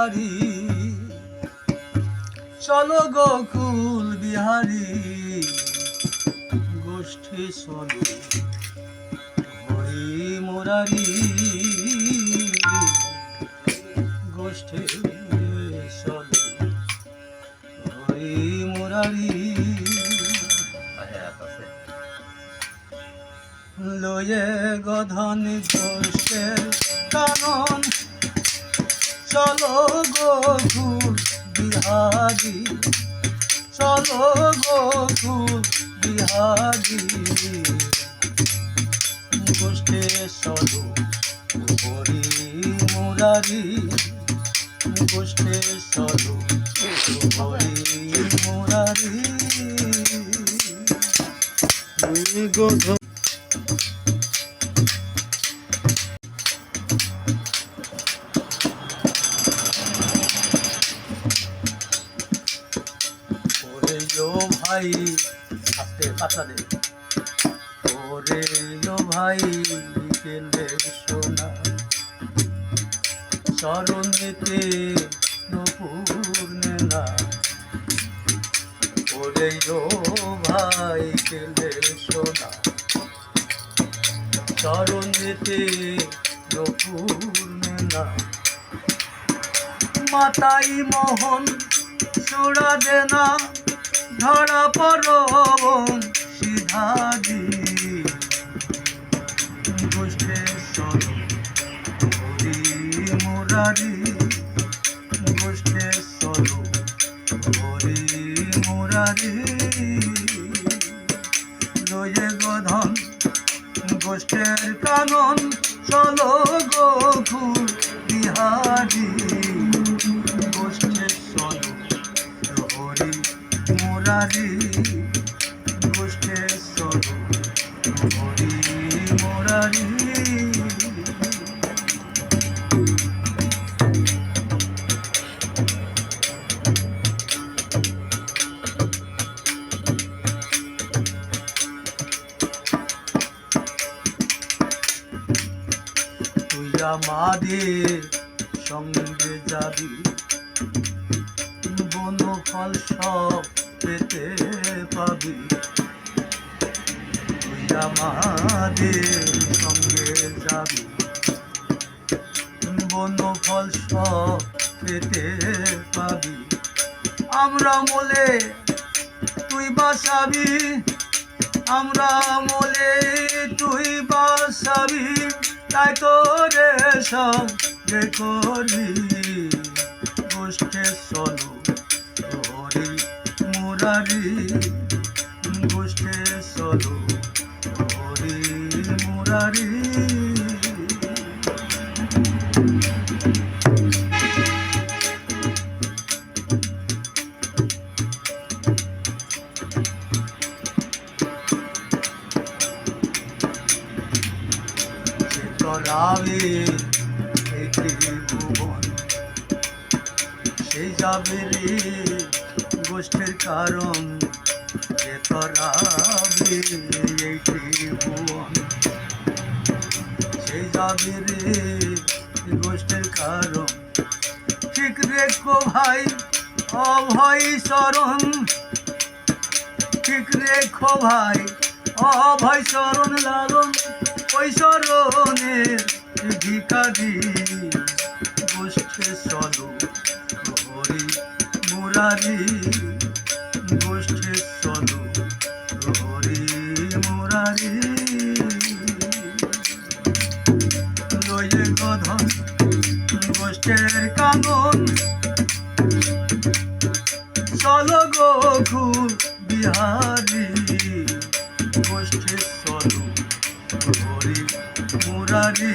মুরারি চলো গোকুল বিহারী গোষ্ঠী চলো হরি মুরারি গোষ্ঠী চলো হরি মুরারি লয়ে গধন গোষ্ঠের কানন চলো গোকুল বিহারী চলো গোকুল বিহারী গোষ্ঠে চলো হরি মুরারি গোষ্ঠে চলো হরি মুরারি ভাই আস্তে পাতা দে ওরে ও ভাই কেলে সোনা চরণেতে নূপুর না ওরে ও ভাই কেলে সোনা চরণেতে নূপুর না মাতাই মোহন সুরা দেনা ধরা পরবন সিধাজি গোষ্ঠে চলো হরি মুরারি গোষ্ঠে চলো হরি মুরারি লয়ে গধন গোষ্ঠের কানন চলো গোকুল বিহারী গোষ্ঠে চলো হরি মুরারি গোষ্ঠে চলো হরি মুরারি তুই আমাদের সঙ্গে যাবি বনফল সব পেতে পাবি তুই আমাদের সঙ্গে যাবি বনফল সব পেতে পাবি আমরা মোলে তুই বাসাবি আমরা মোলে তুই বাসাবি তাই তোরে সঙ্গে করি গোষ্ঠে চলো হরি মুরারি গোষ্ঠে চলো হরি মুরারি রাবে ভুবন সেই যাবে রে গোষ্ঠীর কারণ রাবে এইটি ভুবন সেই যাবে রে গোষ্ঠীর কারণ ঠিক রেখো ভাই অভয় চরণ ঠিক রেখো ভাই অভয় চরণ লালন ওই চরণের ভিখারি গোষ্ঠে চলো হরি মুরারি গোষ্ঠে চলো হরি মুরারি লয়ে গধন গোষ্ঠের কানন চলো গোকুল বিহারী গোষ্ঠে চলো হরি মুরারি